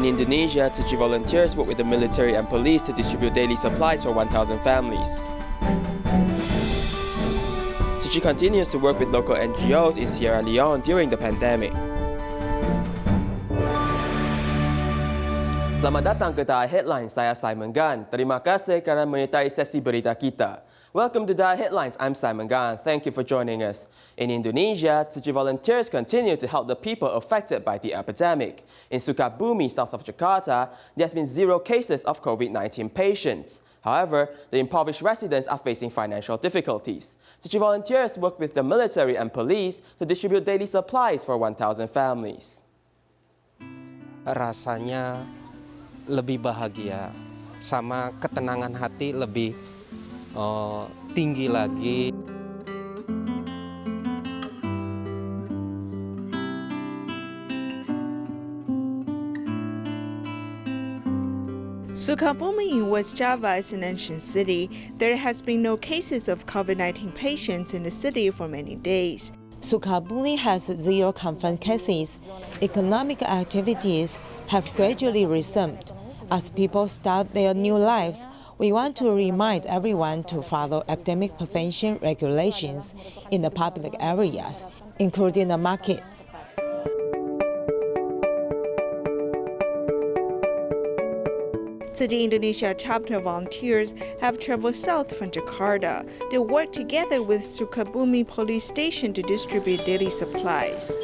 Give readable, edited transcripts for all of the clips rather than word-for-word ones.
In Indonesia, Tzu Chi volunteers work with the military and police to distribute daily supplies for 1,000 families. Tzu Chi continues to work with local NGOs in Sierra Leone during the pandemic. Selamat datang ke Dah Headlines, saya Simon Gan. Terima kasih kerana menyertai sesi berita kita. Welcome to Dah Headlines, I'm Simon Gan. Thank you for joining us. In Indonesia, Tzu Chi volunteers continue to help the people affected by the epidemic. In Sukabumi, south of Jakarta, there has been 0 cases of COVID-19 patients. However, the impoverished residents are facing financial difficulties. Tzu Chi volunteers work with the military and police to distribute daily supplies for 1,000 families. Rasanya lebih bahagia, sama ketenangan hati lebih tinggi lagi. Sukabumi in West Java is an ancient city. There has been no cases of COVID-19 patients in the city for many days. Sukabumi has 0 confirmed cases. Economic activities have gradually resumed. As people start their new lives, we want to remind everyone to follow epidemic prevention regulations in the public areas, including the markets. Tzu Chi Indonesia chapter volunteers have traveled south from Jakarta. They work together with Sukabumi police station to distribute daily supplies.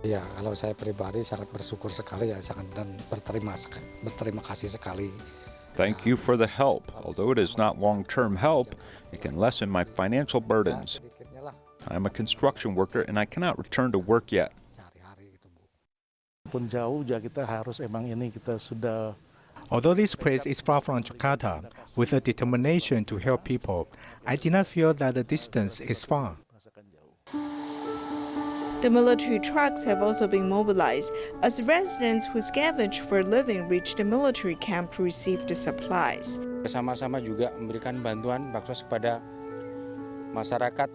Ya, kalau saya pribadi sangat bersyukur sekali ya, sangat dan berterima kasih sekali. Thank you for the help. Although it is not long-term help, it can lessen my financial burdens. I'm a construction worker and I cannot return to work yet. Pun jauh juga kita harus kita sudah. Although this place is far from Jakarta, with a determination to help people, I did not feel that the distance is far. The military trucks have also been mobilized as residents who scavenge for a living reach the military camp to receive the supplies. Bersama-sama juga memberikan bantuan baksos kepada masyarakat.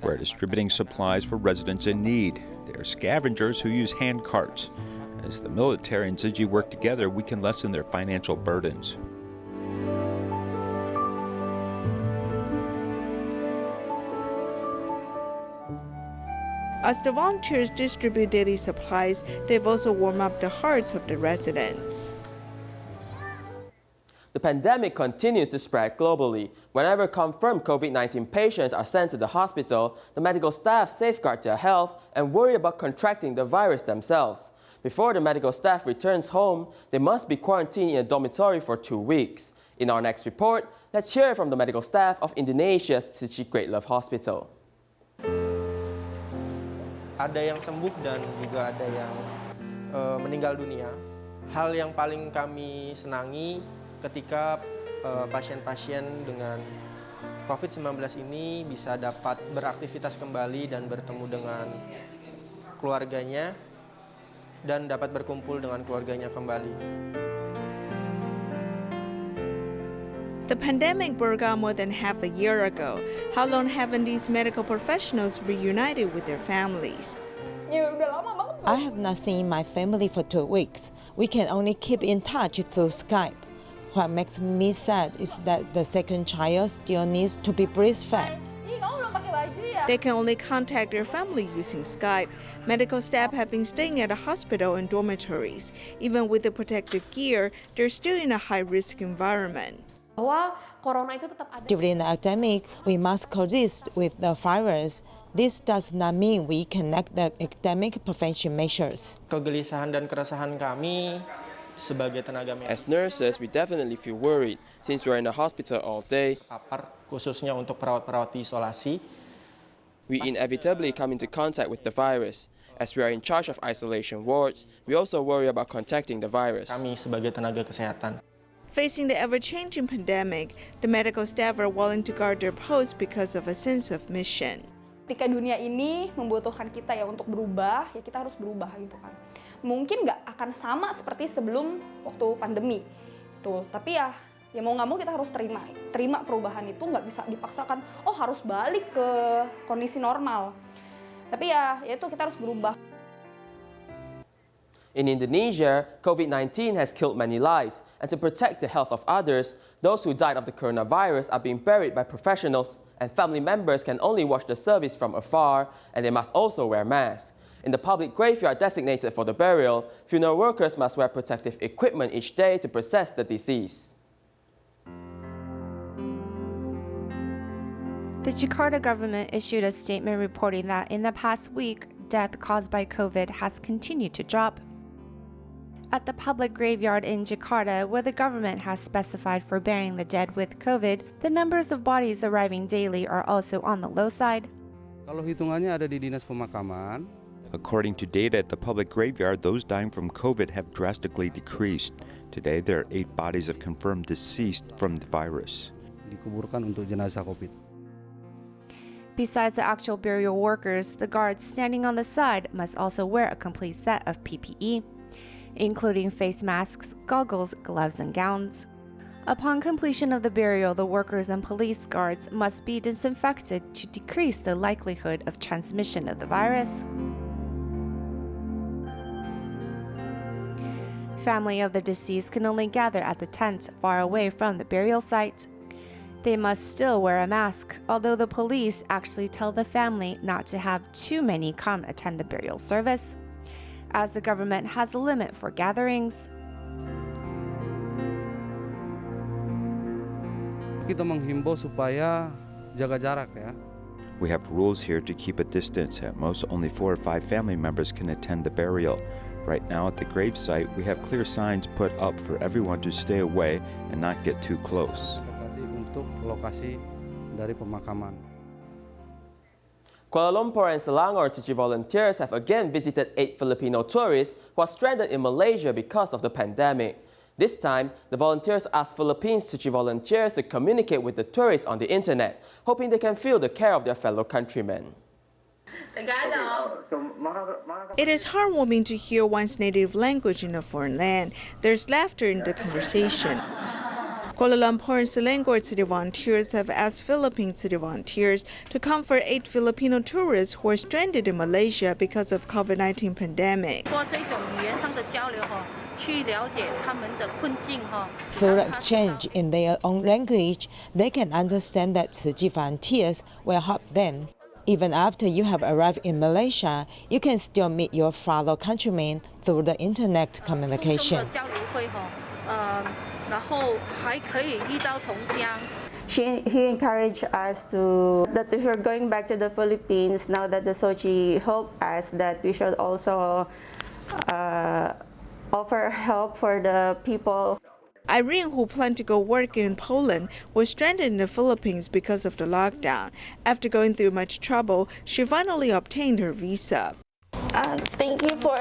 We're distributing supplies for residents in need. They are scavengers who use hand carts. As the military and Tzu Chi work together, we can lessen their financial burdens. As the volunteers distribute daily supplies, they've also warmed up the hearts of the residents. The pandemic continues to spread globally. Whenever confirmed COVID-19 patients are sent to the hospital, the medical staff safeguard their health and worry about contracting the virus themselves. Before the medical staff returns home, they must be quarantined in a dormitory for 2 weeks. In our next report, let's hear from the medical staff of Indonesia's Tzu Chi Great Love Hospital. Ada yang sembuh dan juga ada yang meninggal dunia. Hal yang paling kami senangi ketika pasien-pasien dengan COVID-19 ini bisa dapat beraktivitas kembali dan bertemu dengan keluarganya dan dapat berkumpul dengan keluarganya kembali. The pandemic broke out more than half a year ago. How long haven't these medical professionals reunited with their families? I have not seen my family for 2 weeks. We can only keep in touch through Skype. What makes me sad is that the second child still needs to be breastfed. They can only contact their family using Skype. Medical staff have been staying at a hospital in dormitories. Even with the protective gear, they're still in a high-risk environment. During the epidemic, we must coexist with the virus. This does not mean we can neglect the epidemic prevention measures. Kegelisahan dan keresahan kami sebagai tenaga medis. As nurses, we definitely feel worried since we're in the hospital all day. Khususnya untuk perawat-perawat di isolasi. We inevitably come into contact with the virus. As we are in charge of isolation wards, we also worry about contacting the virus. Kami sebagai tenaga kesehatan. Facing the ever-changing pandemic, the medical staff are willing to guard their posts because of a sense of mission. Ketika dunia ini membutuhkan kita ya untuk berubah, ya kita harus berubah gitu kan. Mungkin nggak akan sama seperti sebelum waktu pandemi, tuh. Tapi ya mau nggak mau kita harus terima perubahan itu, nggak bisa dipaksakan. Oh harus balik ke kondisi normal. Tapi ya itu kita harus berubah. In Indonesia, COVID-19 has killed many lives, and to protect the health of others, those who died of the coronavirus are being buried by professionals, and family members can only watch the service from afar, and they must also wear masks. In the public graveyard designated for the burial, funeral workers must wear protective equipment each day to process the deceased. The Jakarta government issued a statement reporting that in the past week, death caused by COVID has continued to drop. At the public graveyard in Jakarta, where the government has specified for burying the dead with COVID, the numbers of bodies arriving daily are also on the low side. Kalau hitungannya ada di Dinas Pemakaman. According to data at the public graveyard, those dying from COVID have drastically decreased. Today, there are 8 bodies of confirmed deceased from the virus. Dikuburkan untuk jenazah COVID. Besides the actual burial workers, the guards standing on the side must also wear a complete set of PPE, including face masks, goggles, gloves, and gowns. Upon completion of the burial, the workers and police guards must be disinfected to decrease the likelihood of transmission of the virus. Family of the deceased can only gather at the tent far away from the burial site. They must still wear a mask, although the police actually tell the family not to have too many come attend the burial service, as the government has a limit for gatherings. Kita menghimbau supaya jaga jarak ya. We have rules here to keep a distance. At most, only 4 or 5 family members can attend the burial. Right now at the gravesite, we have clear signs put up for everyone to stay away and not get too close. Untuk lokasi dari pemakaman. Kuala Lumpur and Selangor Tzu Chi volunteers have again visited 8 Filipino tourists who are stranded in Malaysia because of the pandemic. This time, the volunteers asked Philippines Tzu Chi volunteers to communicate with the tourists on the internet, hoping they can feel the care of their fellow countrymen. It is heartwarming to hear one's native language in a foreign land. There's laughter in the conversation. Kuala Lumpur and Selangor City volunteers have asked Philippine City volunteers to comfort 8 Filipino tourists who are stranded in Malaysia because of COVID-19 pandemic. Through exchange in their own language, they can understand that Tzu Chi volunteers will help them. Even after you have arrived in Malaysia, you can still meet your fellow countrymen through the internet communication. He encouraged us that if we're going back to the Philippines, now that the Tzu Chi helped us, that we should also offer help for the people. Irene, who planned to go work in Poland, was stranded in the Philippines because of the lockdown. After going through much trouble, she finally obtained her visa. Thank you for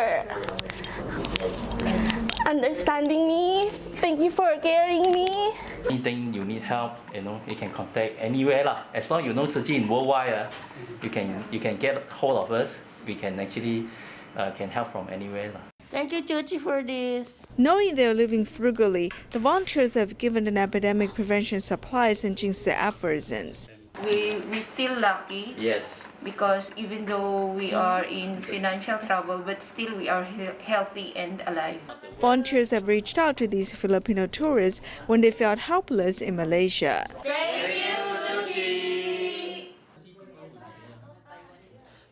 understanding me. Thank you for caring me. Anything you need help, you can contact anywhere lah. As long as you know Tzu Chi in worldwide, you can get hold of us. We can actually can help from anywhere lah. Thank you, Tzu Chi, for this. Knowing they're living frugally, the volunteers have given them epidemic prevention supplies and jinxed the aphorisms. We're still lucky. Yes. Because even though we are in financial trouble, but still we are healthy and alive. Volunteers have reached out to these Filipino tourists when they felt helpless in Malaysia. Thank you, Tzu Chi.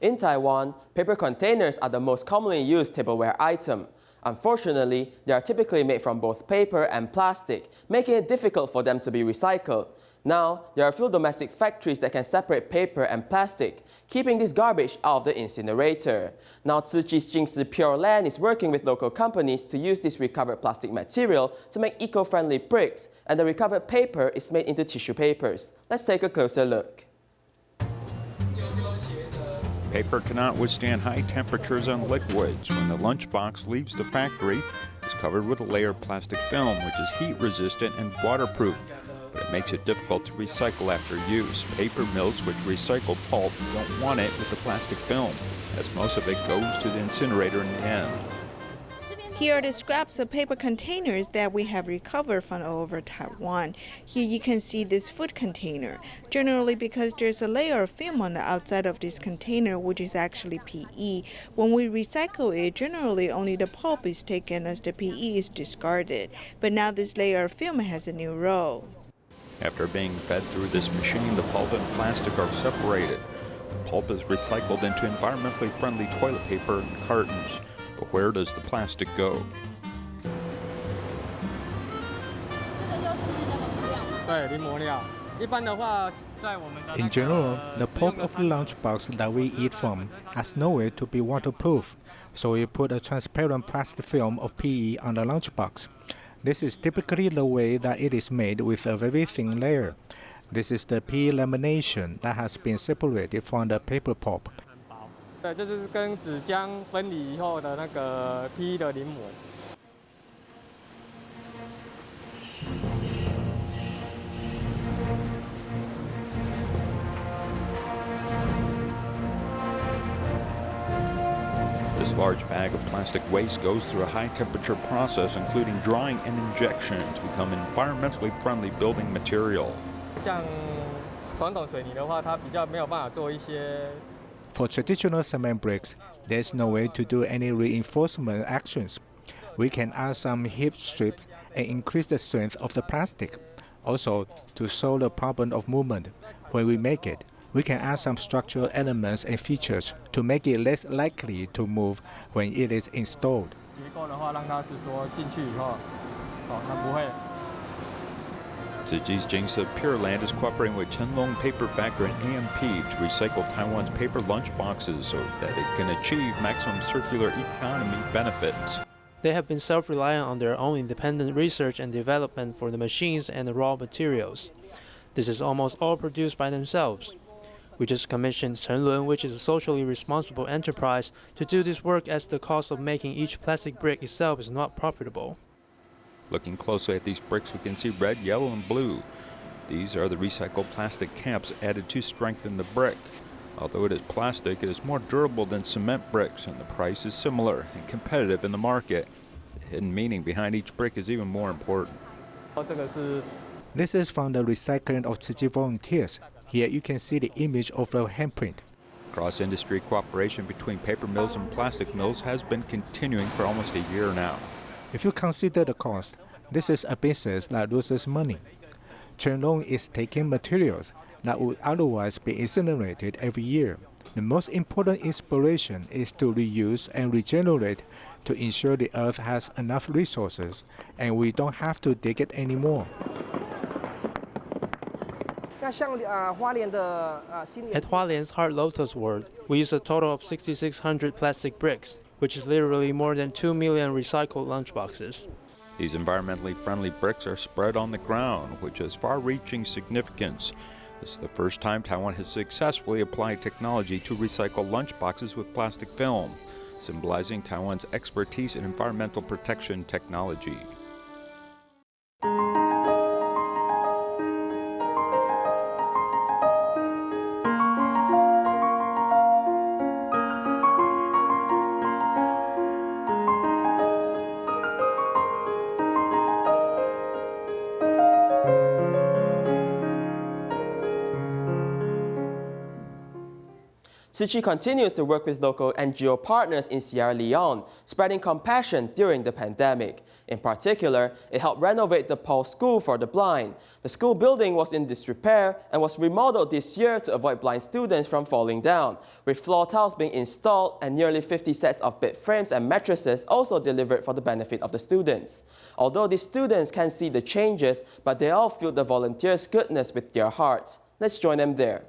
In Taiwan, paper containers are the most commonly used tableware item. Unfortunately, they are typically made from both paper and plastic, making it difficult for them to be recycled. Now, there are a few domestic factories that can separate paper and plastic, keeping this garbage out of the incinerator. Now, Tzu Chi's Jingsi Pure Land is working with local companies to use this recovered plastic material to make eco-friendly bricks, and the recovered paper is made into tissue papers. Let's take a closer look. Paper cannot withstand high temperatures and liquids. When the lunchbox leaves the factory, it's covered with a layer of plastic film, which is heat resistant and waterproof. But it makes it difficult to recycle after use. Paper mills which recycle pulp don't want it with the plastic film, as most of it goes to the incinerator in the end. Here are the scraps of paper containers that we have recovered from all over Taiwan. Here you can see this food container. Generally, because there's a layer of film on the outside of this container, which is actually PE, when we recycle it, generally only the pulp is taken as the PE is discarded. But now this layer of film has a new role. After being fed through this machine, the pulp and plastic are separated. The pulp is recycled into environmentally friendly toilet paper and cartons. But where does the plastic go? In general, the pulp of the lunchbox that we eat from has nowhere to be waterproof, so we put a transparent plastic film of PE on the lunchbox. This is typically the way that it is made with a very thin layer. This is the PE lamination that has been separated from the paper pulp. This large bag of plastic waste goes through a high-temperature process, including drying and injection, to become environmentally friendly building material. For traditional cement bricks, there's no way to do any reinforcement actions. We can add some hip strips and increase the strength of the plastic. Also, to solve the problem of movement, when we make it, we can add some structural elements and features to make it less likely to move when it is installed. Tzu Chi's Jingse Pure Land is cooperating with Chenlong Paper Factory and AMP to recycle Taiwan's paper lunch boxes so that it can achieve maximum circular economy benefits. They have been self-reliant on their own independent research and development for the machines and the raw materials. This is almost all produced by themselves. We just commissioned Chenlong, which is a socially responsible enterprise, to do this work as the cost of making each plastic brick itself is not profitable. Looking closely at these bricks, we can see red, yellow, and blue. These are the recycled plastic caps added to strengthen the brick. Although it is plastic, it is more durable than cement bricks, and the price is similar and competitive in the market. The hidden meaning behind each brick is even more important. This is from the recycling of Tzu Chi volunteers. Here you can see the image of the handprint. Cross-industry cooperation between paper mills and plastic mills has been continuing for almost a year now. If you consider the cost, this is a business that loses money. Chenlong is taking materials that would otherwise be incinerated every year. The most important inspiration is to reuse and regenerate to ensure the earth has enough resources and we don't have to dig it anymore. At Hualien's Heart Lotus World, we use a total of 6,600 plastic bricks, which is literally more than 2 million recycled lunchboxes. These environmentally friendly bricks are spread on the ground, which has far-reaching significance. This is the first time Taiwan has successfully applied technology to recycle lunchboxes with plastic film, symbolizing Taiwan's expertise in environmental protection technology. Tzu Chi continues to work with local NGO partners in Sierra Leone, spreading compassion during the pandemic. In particular, it helped renovate the Paul School for the blind. The school building was in disrepair and was remodeled this year to avoid blind students from falling down, with floor tiles being installed and nearly 50 sets of bed frames and mattresses also delivered for the benefit of the students. Although the students can't see the changes, but they all feel the volunteers' goodness with their hearts. Let's join them there.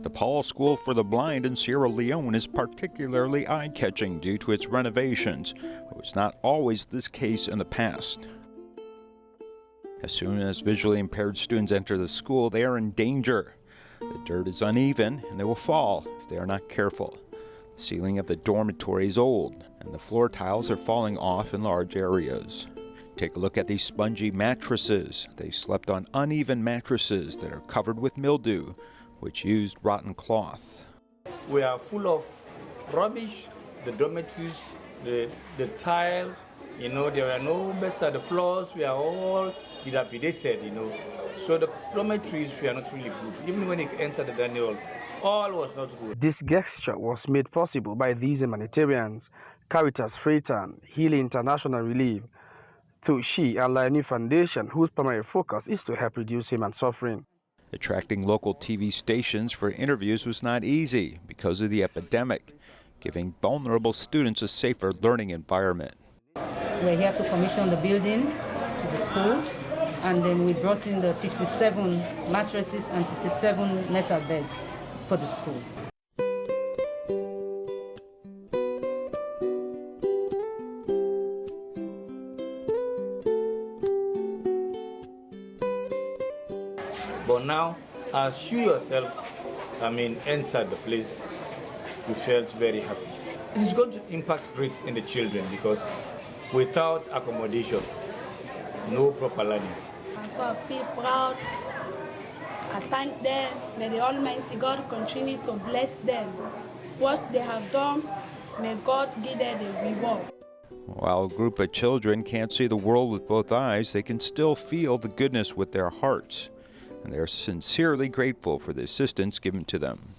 The Paul School for the Blind in Sierra Leone is particularly eye-catching due to its renovations. It was not always this case in the past. As soon as visually impaired students enter the school, they are in danger. The dirt is uneven and they will fall if they are not careful. The ceiling of the dormitory is old and the floor tiles are falling off in large areas. Take a look at these spongy mattresses. They slept on uneven mattresses that are covered with mildew, which used rotten cloth. We are full of rubbish, the dormitories, the tile, there are no beds at the floors, we are all dilapidated, So the dormitories were not really good. Even when they entered the dining hall, all was not good. This gesture was made possible by these humanitarians, Caritas Freetown, Healing International Relief, Tzu Chi and Lion Foundation, whose primary focus is to help reduce human suffering. Attracting local TV stations for interviews was not easy because of the epidemic, giving vulnerable students a safer learning environment. We're here to commission the building to the school, and then we brought in the 57 mattresses and 57 metal beds for the school. But now, as you yourself, entered the place, you felt very happy. It is going to impact great in the children because without accommodation, no proper learning. So I feel proud. I thank them. May the Almighty God continue to bless them. What they have done, may God give them the reward. While a group of children can't see the world with both eyes, they can still feel the goodness with their hearts. And they are sincerely grateful for the assistance given to them.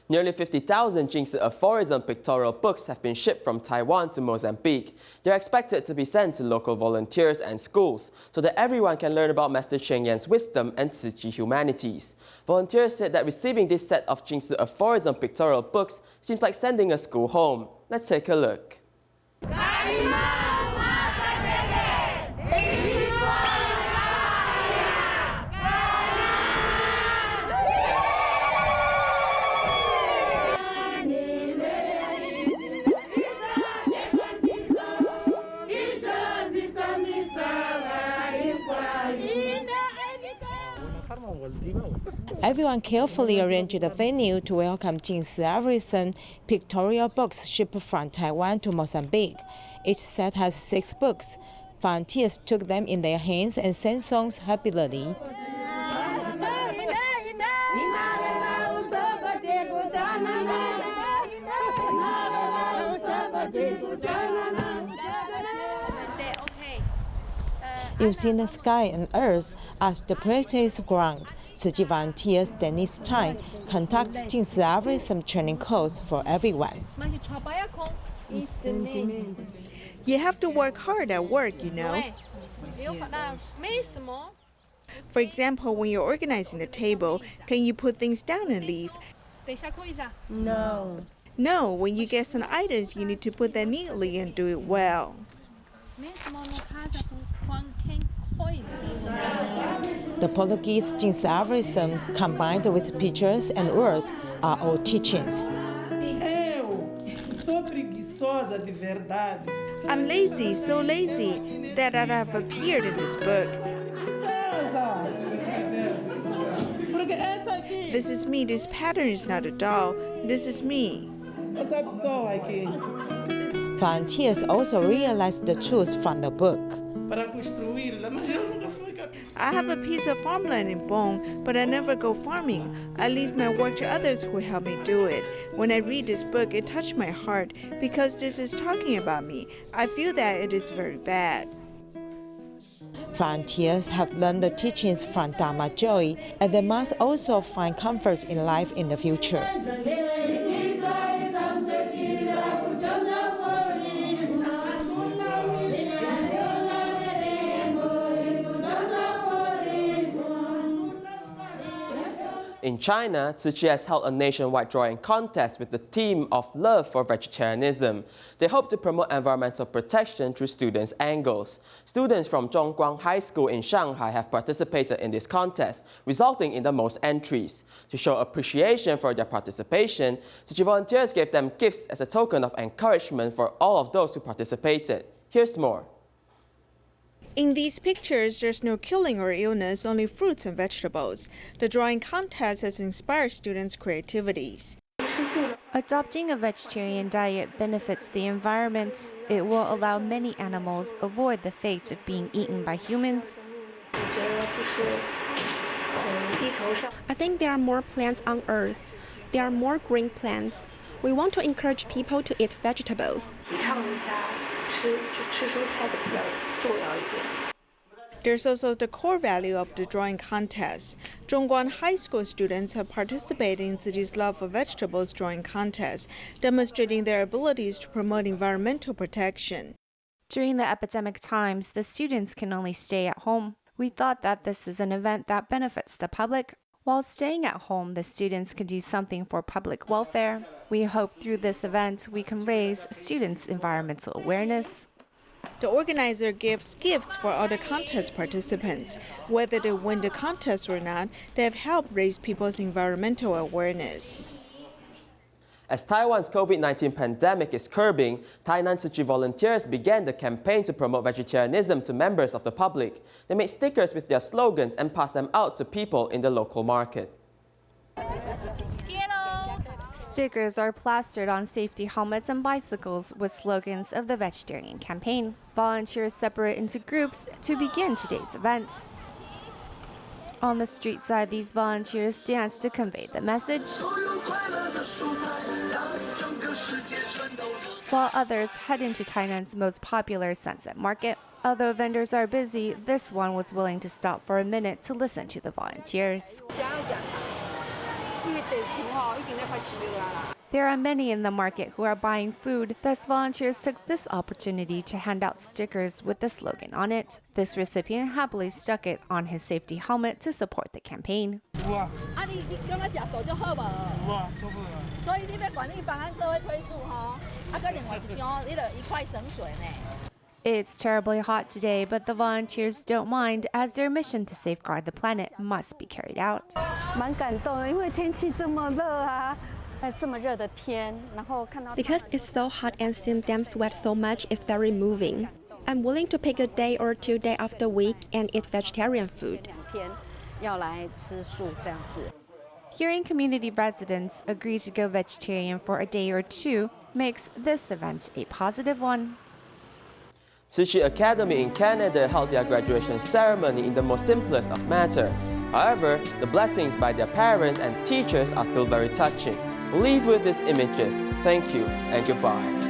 Nearly 50,000 Jingsi aphorism pictorial books have been shipped from Taiwan to Mozambique. They are expected to be sent to local volunteers and schools so that everyone can learn about Master Cheng Yan's wisdom and Tzu Chi humanities. Volunteers said that receiving this set of Jingsi aphorism pictorial books seems like sending a school home. Let's take a look. Everyone carefully arranged the venue to welcome Jingsi aphorism pictorial books shipped from Taiwan to Mozambique. Each set has 6 books. Volunteers took them in their hands and sang songs happily. Using the sky and earth as the practice ground, Tzu Chi volunteers Dennis Chai conducts Jingsi aphorism training course for everyone. You have to work hard at work, For example, when you're organizing the table, can you put things down and leave? No. No, when you get some items, you need to put them neatly and do it well. The Portuguese Jingsi aphorism combined with pictures and words are all teachings. I'm lazy, so lazy, that I have appeared in this book. This is me, this pattern is not a doll, this is me. Volunteers also realize the truth from the book. I have a piece of farmland in Bong, but I never go farming. I leave my work to others who help me do it. When I read this book, it touched my heart because this is talking about me. I feel that it is very bad. Volunteers have learned the teachings from Dharma Joy, and they must also find comfort in life in the future. In China, Tzu Chi has held a nationwide drawing contest with the theme of love for vegetarianism. They hope to promote environmental protection through students' angles. Students from Zhongguang High School in Shanghai have participated in this contest, resulting in the most entries. To show appreciation for their participation, Tzu Chi volunteers gave them gifts as a token of encouragement for all of those who participated. Here's more. In these pictures, there's no killing or illness, only fruits and vegetables. The drawing contest has inspired students' creativities. Adopting a vegetarian diet benefits the environment. It will allow many animals avoid the fate of being eaten by humans. I think there are more plants on Earth. There are more green plants. We want to encourage people to eat vegetables. There's also the core value of the drawing contest. Zhongguan High School students have participated in Tzu Chi's Love for Vegetables drawing contest, demonstrating their abilities to promote environmental protection. During the epidemic times, the students can only stay at home. We thought that this is an event that benefits the public. While staying at home, the students can do something for public welfare. We hope through this event we can raise students' environmental awareness. The organizer gives gifts for all the contest participants. Whether they win the contest or not, they have helped raise people's environmental awareness. As Taiwan's COVID-19 pandemic is curbing, Tainan Tzu Chi volunteers began the campaign to promote vegetarianism to members of the public. They made stickers with their slogans and passed them out to people in the local market. Stickers are plastered on safety helmets and bicycles with slogans of the vegetarian campaign. Volunteers separate into groups to begin today's event. On the street side, these volunteers dance to convey the message, while others head into Tainan's most popular Sunset Market. Although vendors are busy, this one was willing to stop for a minute to listen to the volunteers. There are many in the market who are buying food, thus volunteers took this opportunity to hand out stickers with the slogan on it. This recipient happily stuck it on his safety helmet to support the campaign. It's terribly hot today, but the volunteers don't mind as their mission to safeguard the planet must be carried out. Because it's so hot and seeing them sweat so much is very moving. I'm willing to pick a day or 2 days of the week and eat vegetarian food. Hearing community residents agree to go vegetarian for a day or 2 makes this event a positive one. Tzu Chi Academy in Canada held their graduation ceremony in the most simplest of manner. However, the blessings by their parents and teachers are still very touching. We'll leave with these images. Thank you and goodbye.